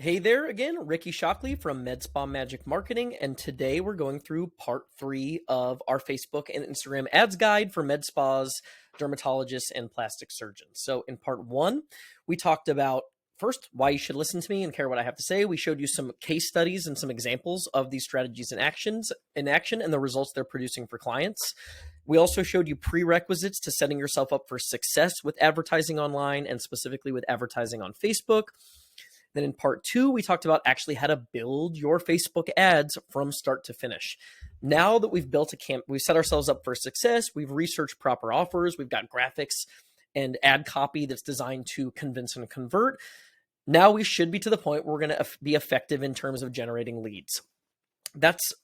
Hey there again, Ricky Shockley from Med Spa Magic Marketing, and today we're going through part 3 of our Facebook and Instagram ads guide for med spas, dermatologists, and plastic surgeons. So in part 1, we talked about first why you should listen to me and care what I have to say. We showed you some case studies and some examples of these strategies in action and the results they're producing for clients. We also showed you prerequisites to setting yourself up for success with advertising online and specifically with advertising on Facebook. Then in part 2, we talked about actually how to build your Facebook ads from start to finish. Now that we've built we've set ourselves up for success, we've researched proper offers, we've got graphics and ad copy that's designed to convince and convert. Now we should be to the point where we're going to be effective in terms of generating leads. That's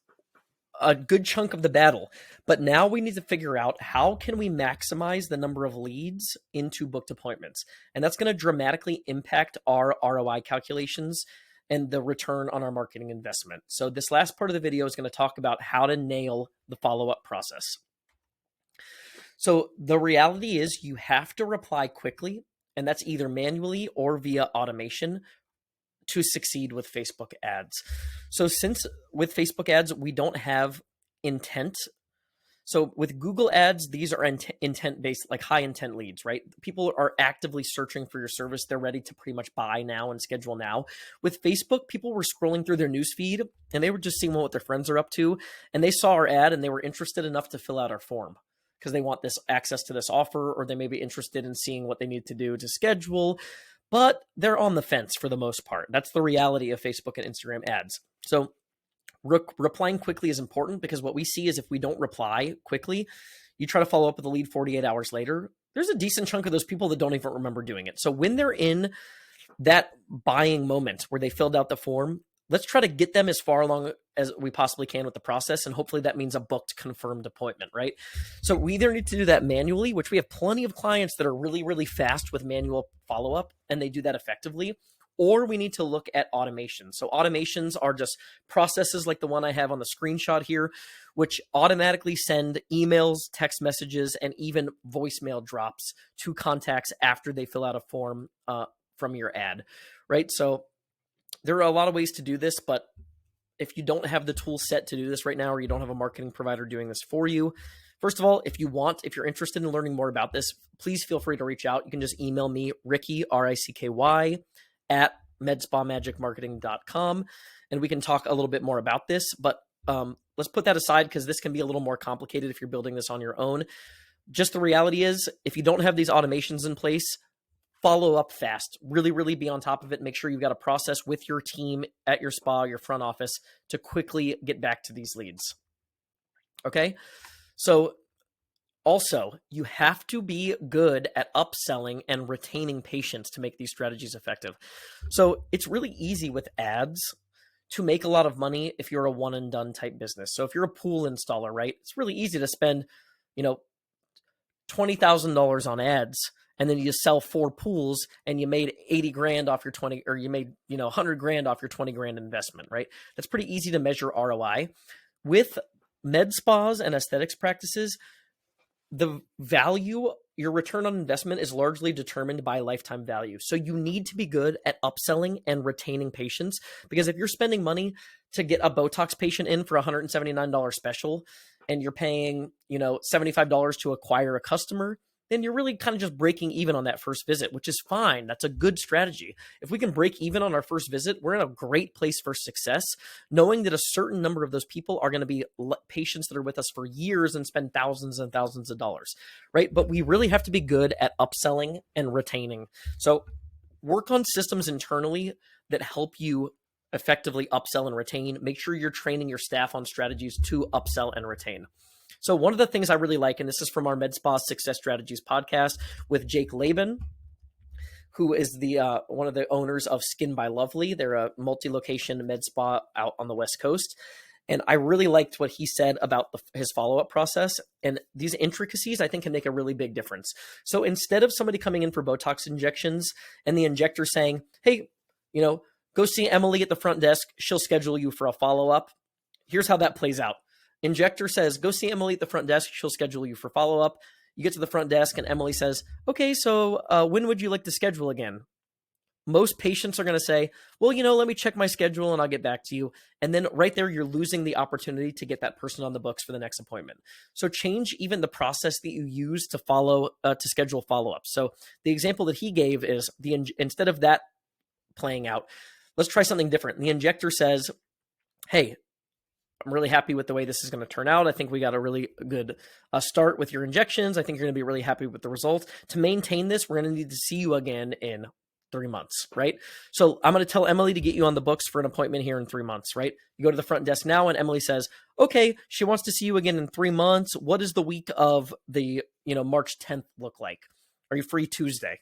a good chunk of the battle, but now we need to figure out how can we maximize the number of leads into booked appointments. And that's going to dramatically impact our ROI calculations and the return on our marketing investment. So this last part of the video is going to talk about how to nail the follow-up process. So the reality is you have to reply quickly, and that's either manually or via automation to succeed with Facebook ads. So since with Facebook ads, we don't have intent. So with Google ads, these are intent-based, like high intent leads, right? People are actively searching for your service. They're ready to pretty much buy now and schedule now. With Facebook, people were scrolling through their news feed and they were just seeing what their friends are up to. And they saw our ad and they were interested enough to fill out our form because they want this access to this offer, or they may be interested in seeing what they need to do to schedule. But they're on the fence for the most part. That's the reality of Facebook and Instagram ads. So replying quickly is important because what we see is if we don't reply quickly, you try to follow up with a lead 48 hours later, there's a decent chunk of those people that don't even remember doing it. So when they're in that buying moment where they filled out the form, let's try to get them as far along as we possibly can with the process. And hopefully that means a booked confirmed appointment, right? So we either need to do that manually, which we have plenty of clients that are really, really fast with manual follow-up and they do that effectively, or we need to look at automation. So automations are just processes like the one I have on the screenshot here, which automatically send emails, text messages, and even voicemail drops to contacts after they fill out a form from your ad, right? So there are a lot of ways to do this, but if you don't have the tool set to do this right now, or you don't have a marketing provider doing this for you, first of all, if you're interested in learning more about this, please feel free to reach out. You can just email me, Ricky, R-I-C-K-Y, at medspamagicmarketing.com, and we can talk a little bit more about this. But let's put that aside because this can be a little more complicated if you're building this on your own. Just the reality is, if you don't have these automations in place, follow up fast, really, really be on top of it. Make sure you've got a process with your team at your spa, your front office to quickly get back to these leads. Okay. So also you have to be good at upselling and retaining patients to make these strategies effective. So it's really easy with ads to make a lot of money if you're a one and done type business. So if you're a pool installer, right, it's really easy to spend, $20,000 on ads, and then you sell 4 pools and you made 80 grand off your 20, or you made, 100 grand off your 20 grand investment, right? That's pretty easy to measure ROI. With med spas and aesthetics practices, the value, your return on investment is largely determined by lifetime value. So you need to be good at upselling and retaining patients, because if you're spending money to get a Botox patient in for $179 special and you're paying, $75 to acquire a customer, then you're really kind of just breaking even on that first visit, which is fine. That's a good strategy. If we can break even on our first visit, we're in a great place for success, knowing that a certain number of those people are going to be patients that are with us for years and spend thousands and thousands of dollars, right? But we really have to be good at upselling and retaining. So work on systems internally that help you effectively upsell and retain. Make sure you're training your staff on strategies to upsell and retain. So one of the things I really like, and this is from our Med Spa Success Strategies podcast with Jake Laban, who is the one of the owners of Skin by Lovely. They're a multi-location med spa out on the West Coast. And I really liked what he said about his follow-up process. And these intricacies, I think, can make a really big difference. So instead of somebody coming in for Botox injections and the injector saying, hey, Go see Emily at the front desk. She'll schedule you for a follow-up. Here's how that plays out. Injector says, go see Emily at the front desk. She'll schedule you for follow-up. You get to the front desk and Emily says, okay, so when would you like to schedule again? Most patients are going to say, well, let me check my schedule and I'll get back to you. And then right there, you're losing the opportunity to get that person on the books for the next appointment. So change even the process that you use to schedule follow-ups. So the example that he gave is instead of that playing out, let's try something different. The injector says, hey, I'm really happy with the way this is going to turn out. I think we got a really good start with your injections. I think you're going to be really happy with the results. To maintain this, we're going to need to see you again in 3 months, right? So I'm going to tell Emily to get you on the books for an appointment here in 3 months, right? You go to the front desk now and Emily says, okay, she wants to see you again in 3 months. What does the week of the, March 10th look like? Are you free Tuesday?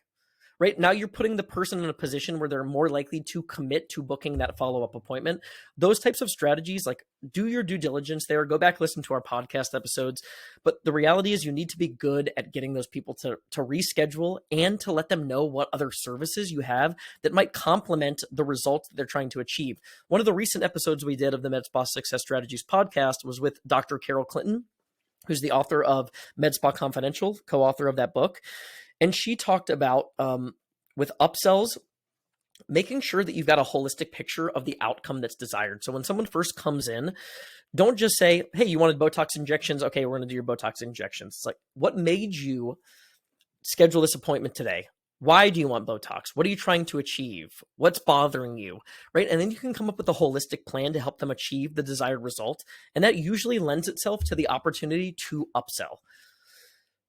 Right now, you're putting the person in a position where they're more likely to commit to booking that follow-up appointment. Those types of strategies, like do your due diligence there, go back, listen to our podcast episodes. But the reality is you need to be good at getting those people to reschedule and to let them know what other services you have that might complement the results that they're trying to achieve. One of the recent episodes we did of the MedSpa Success Strategies podcast was with Dr. Carol Clinton, who's the author of MedSpa Confidential, co-author of that book. And she talked about with upsells, making sure that you've got a holistic picture of the outcome that's desired. So when someone first comes in, don't just say, hey, you wanted Botox injections. Okay, we're going to do your Botox injections. It's like, what made you schedule this appointment today? Why do you want Botox? What are you trying to achieve? What's bothering you, right? And then you can come up with a holistic plan to help them achieve the desired result. And that usually lends itself to the opportunity to upsell.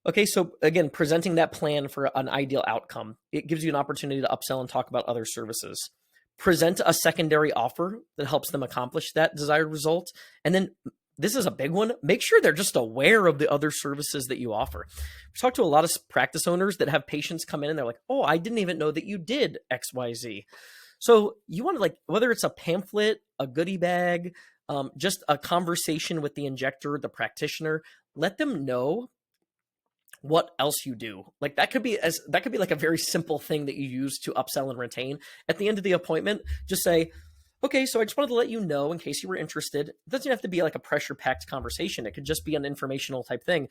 Okay, so again, presenting that plan for an ideal outcome, it gives you an opportunity to upsell and talk about other services. Present a secondary offer that helps them accomplish that desired result. And then this is a big one. Make sure they're just aware of the other services that you offer. We talked to a lot of practice owners that have patients come in and they're like, oh, I didn't even know that you did XYZ. So you want to, whether it's a pamphlet, a goodie bag, just a conversation with the injector, the practitioner, let them know what else you do. That could be like a very simple thing that you use to upsell and retain. At the end of the appointment, just say, okay, so I just wanted to let you know in case you were interested. It doesn't have to be like a pressure-packed conversation. It could just be an informational type thing.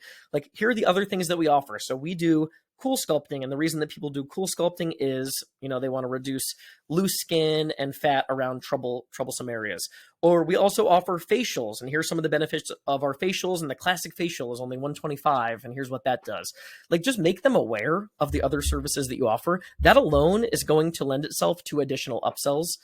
Here are the other things that we offer. So we do cool sculpting. And the reason that people do cool sculpting is, they want to reduce loose skin and fat around troublesome areas. Or we also offer facials. And here's some of the benefits of our facials. And the classic facial is only $125. And here's what that does. Just make them aware of the other services that you offer. That alone is going to lend itself to additional upsells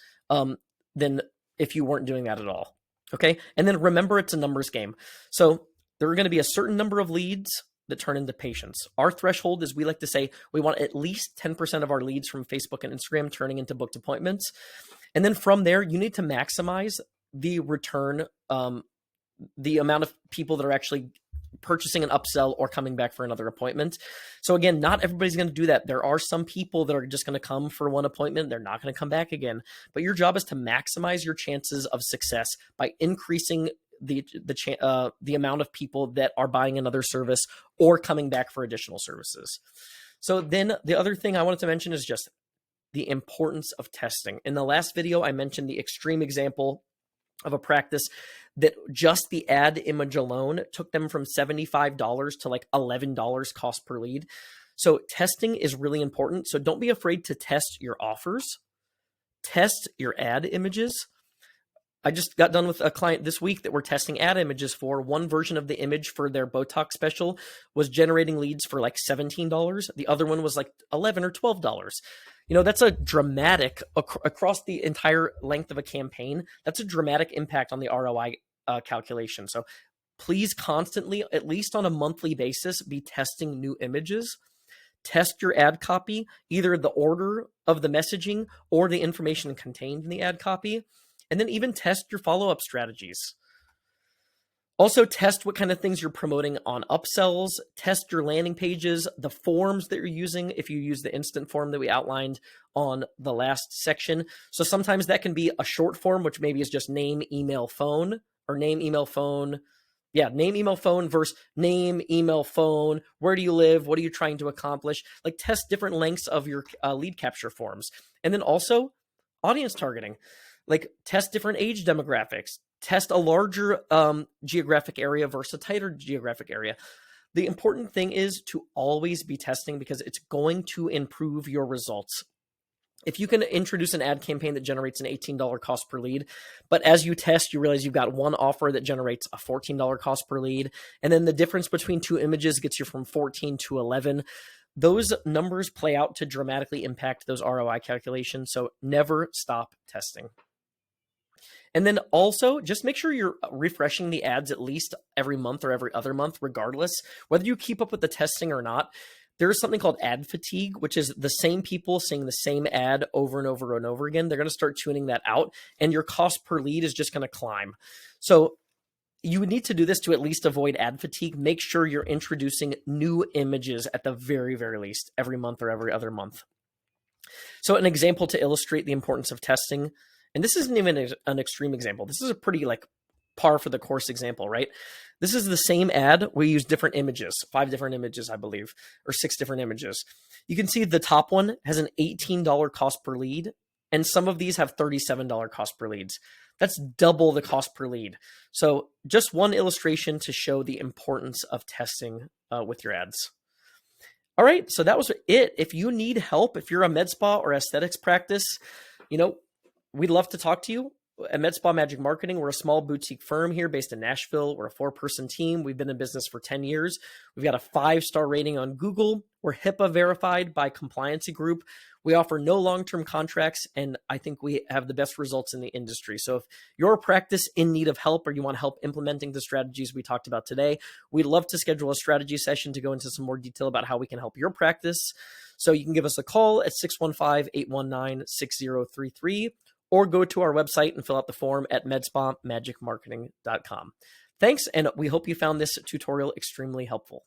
than if you weren't doing that at all. Okay. And then remember, it's a numbers game. So there are going to be a certain number of leads that turn into patients. Our threshold is, we like to say, we want at least 10% of our leads from Facebook and Instagram turning into booked appointments. And then from there, you need to maximize the return, the amount of people that are actually purchasing an upsell or coming back for another appointment. So again, not everybody's going to do that. There are some people that are just going to come for one appointment. They're not going to come back again. But your job is to maximize your chances of success by increasing the amount of people that are buying another service or coming back for additional services. So then the other thing I wanted to mention is just the importance of testing. In the last video, I mentioned the extreme example of a practice that just the ad image alone took them from $75 to $11 cost per lead. So testing is really important. So don't be afraid to test your offers, test your ad images. I just got done with a client this week that we're testing ad images for. One version of the image for their Botox special was generating leads for $17. The other one was $11 or $12. That's a dramatic, across the entire length of a campaign, that's a dramatic impact on the ROI calculation. So please constantly, at least on a monthly basis, be testing new images. Test your ad copy, either the order of the messaging or the information contained in the ad copy. And then even test your follow-up strategies. Also test what kind of things you're promoting on upsells, test your landing pages, the forms that you're using, if you use the instant form that we outlined on the last section. So sometimes that can be a short form, which maybe is just name, email, phone, or name, email, phone. Yeah, name, email, phone versus name, email, phone. Where do you live? What are you trying to accomplish? Test different lengths of your lead capture forms. And then also Audience targeting, like test different age demographics, test a larger geographic area versus a tighter geographic area. The important thing is to always be testing because it's going to improve your results. If you can introduce an ad campaign that generates an $18 cost per lead, but as you test, you realize you've got one offer that generates a $14 cost per lead, and then the difference between two images gets you from 14 to 11, those numbers play out to dramatically impact those ROI calculations. So never stop testing. And then also just make sure you're refreshing the ads at least every month or every other month, regardless, whether you keep up with the testing or not. There is something called ad fatigue, which is the same people seeing the same ad over and over and over again. They're going to start tuning that out, and your cost per lead is just going to climb. So you need to do this to at least avoid ad fatigue. Make sure you're introducing new images at the very, very least every month or every other month. So an example to illustrate the importance of testing, and this isn't even an extreme example. This is a pretty like par for the course example, right? This is the same ad. We use different images, 5 different images, I believe, or 6 different images. You can see the top one has an $18 cost per lead, and some of these have $37 cost per leads. That's double the cost per lead. So just one illustration to show the importance of testing with your ads. All right, so that was it. If you need help, if you're a med spa or aesthetics practice, we'd love to talk to you. At Med Spa Magic Marketing, we're a small boutique firm here based in Nashville. We're a 4-person team. We've been in business for 10 years. We've got a 5-star rating on Google. We're HIPAA verified by Compliancy Group. We offer no long-term contracts, and I think we have the best results in the industry. So if you're a practice in need of help or you want help implementing the strategies we talked about today, we'd love to schedule a strategy session to go into some more detail about how we can help your practice. So you can give us a call at 615-819-6033. or go to our website and fill out the form at medspamagicmarketing.com. Thanks, and we hope you found this tutorial extremely helpful.